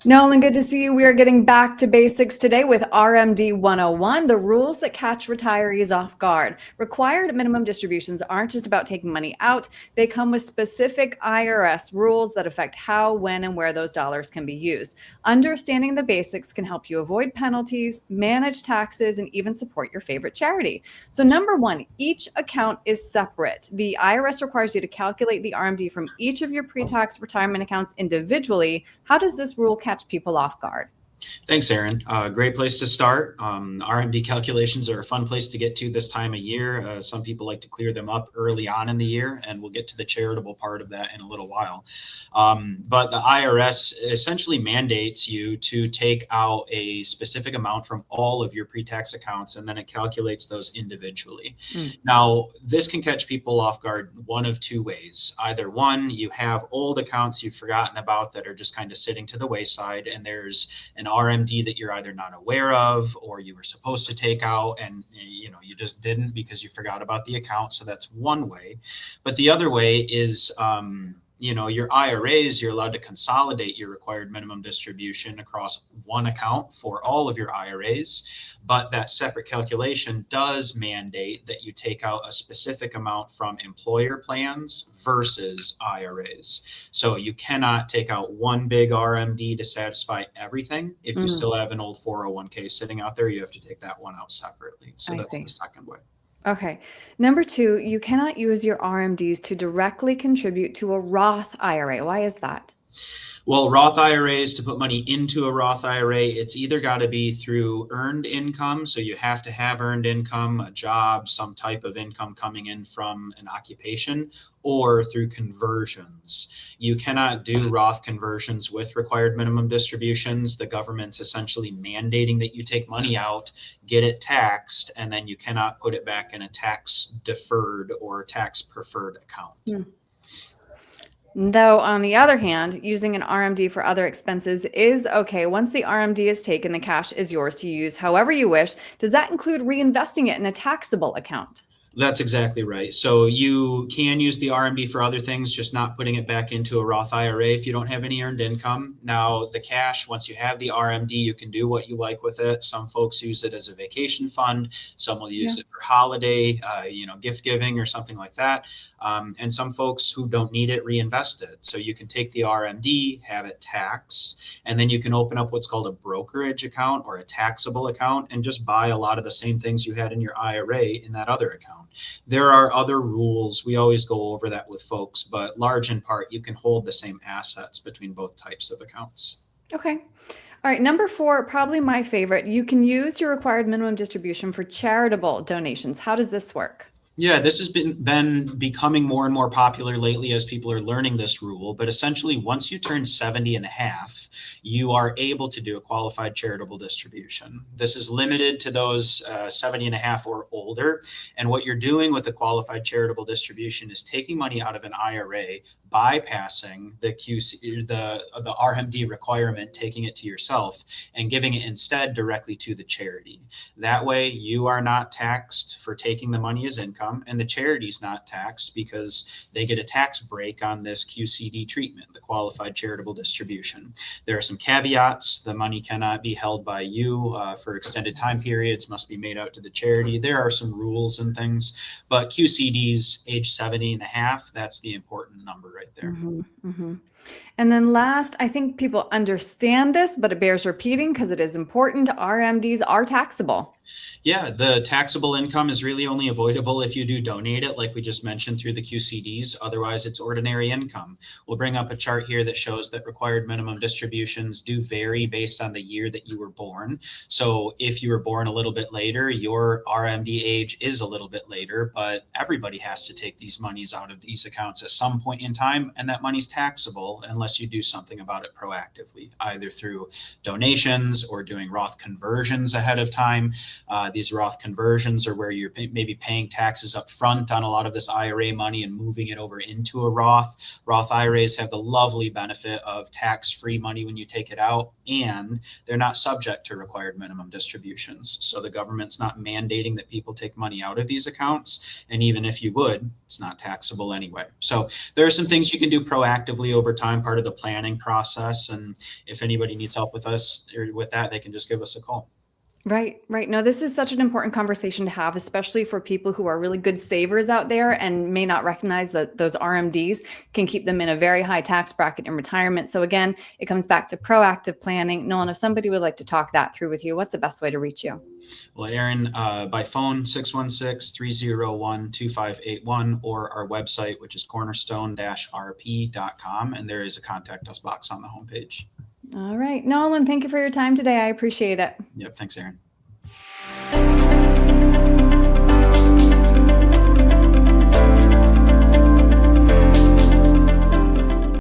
Nolan, good to see you. We are getting back to basics today with RMD 101, the rules that catch retirees off guard. Required minimum distributions aren't just about taking money out, they come with specific IRS rules that affect how, when, and where those dollars can be used. Understanding the basics can help you avoid penalties, manage taxes, and even support your favorite charity. So, number one, each account is separate. The IRS requires you to calculate the RMD from each of your pre tax retirement accounts individually. How does this rule catch people off guard? Thanks, Erin. Great place to start. RMD calculations are a fun place to get to this time of year. Some people like to clear them up early on in the year, and we'll get to the charitable part of that in a little while. But the IRS essentially mandates you to take out a specific amount from all of your pre-tax accounts, and then it calculates those individually. Now, this can catch people off guard one of two ways. Either one, you have old accounts you've forgotten about that are just kind of sitting to the wayside, and there's an RMD that you're either not aware of or you were supposed to take out and you just didn't because you forgot about the account. So that's one way. But the other way is your IRAs, you're allowed to consolidate your required minimum distribution across one account for all of your IRAs. But that separate calculation does mandate that you take out a specific amount from employer plans versus IRAs. So you cannot take out one big RMD to satisfy everything. If you still have an old 401k sitting out there, you have to take that one out separately. So that's the second way. Okay. Number two, you cannot use your RMDs to directly contribute to a Roth IRA. Why is that? Well, Roth IRAs, to put money into a Roth IRA, it's either got to be through earned income. So you have to have earned income, a job, some type of income coming in from an occupation, or through conversions. You cannot do Roth conversions with required minimum distributions. The government's essentially mandating that you take money out, get it taxed, and then you cannot put it back in a tax deferred or tax preferred account. Though, on the other hand, using an RMD for other expenses is okay. Once the RMD is taken, the cash is yours to use however you wish. Does that include reinvesting it in a taxable account? That's exactly right. So you can use the RMD for other things, just not putting it back into a Roth IRA if you don't have any earned income. Now, the cash, once you have the RMD, you can do what you like with it. Some folks use it as a vacation fund. Some will use it for holiday, gift giving or something like that. And some folks who don't need it reinvest it. So you can take the RMD, have it taxed, and then you can open up what's called a brokerage account or a taxable account and just buy a lot of the same things you had in your IRA in that other account. There are other rules. We always go over that with folks, but large in part, you can hold the same assets between both types of accounts. Okay. All right. Number four, probably my favorite. You can use your required minimum distribution for charitable donations. How does this work? Yeah, this has been becoming more and more popular lately as people are learning this rule. But essentially, once you turn 70 and a half, you are able to do a qualified charitable distribution. This is limited to those 70 and a half or older. And what you're doing with the qualified charitable distribution is taking money out of an IRA, bypassing the RMD requirement, taking it to yourself and giving it instead directly to the charity. That way, you are not taxed for taking the money as income. And the charity's not taxed because they get a tax break on this QCD treatment, the qualified charitable distribution. There are some caveats. The money cannot be held by you for extended time periods, must be made out to the charity. There are some rules and things, but QCD's age 70 and a half, that's the important number right there. And then last, I think people understand this, but it bears repeating because it is important. RMDs are taxable. Yeah, the taxable income is really only avoidable if you do donate it, like we just mentioned, through the QCDs. Otherwise, it's ordinary income. We'll bring up a chart here that shows that required minimum distributions do vary based on the year that you were born. So if you were born a little bit later, your RMD age is a little bit later, but everybody has to take these monies out of these accounts at some point in time, and that money's taxable unless you do something about it proactively, either through donations or doing Roth conversions ahead of time. These Roth conversions are where you're maybe paying taxes up front on a lot of this IRA money and moving it over into a Roth. Roth IRAs have the lovely benefit of tax-free money when you take it out, and they're not subject to required minimum distributions. So the government's not mandating that people take money out of these accounts. And even if you would, it's not taxable anyway. So there are some things you can do proactively over time, part of the planning process. And if anybody needs help with us or with that, they can just give us a call. Right, right. No, this is such an important conversation to have, especially for people who are really good savers out there and may not recognize that those RMDs can keep them in a very high tax bracket in retirement. So again, it comes back to proactive planning. Nolan, if somebody would like to talk that through with you, what's the best way to reach you? Well, Erin, by phone, 616-301-2581, or our website, which is cornerstone-rp.com. And there is a contact us box on the homepage. All right. Nolan, thank you for your time today. I appreciate it. Yep. Thanks, Erin.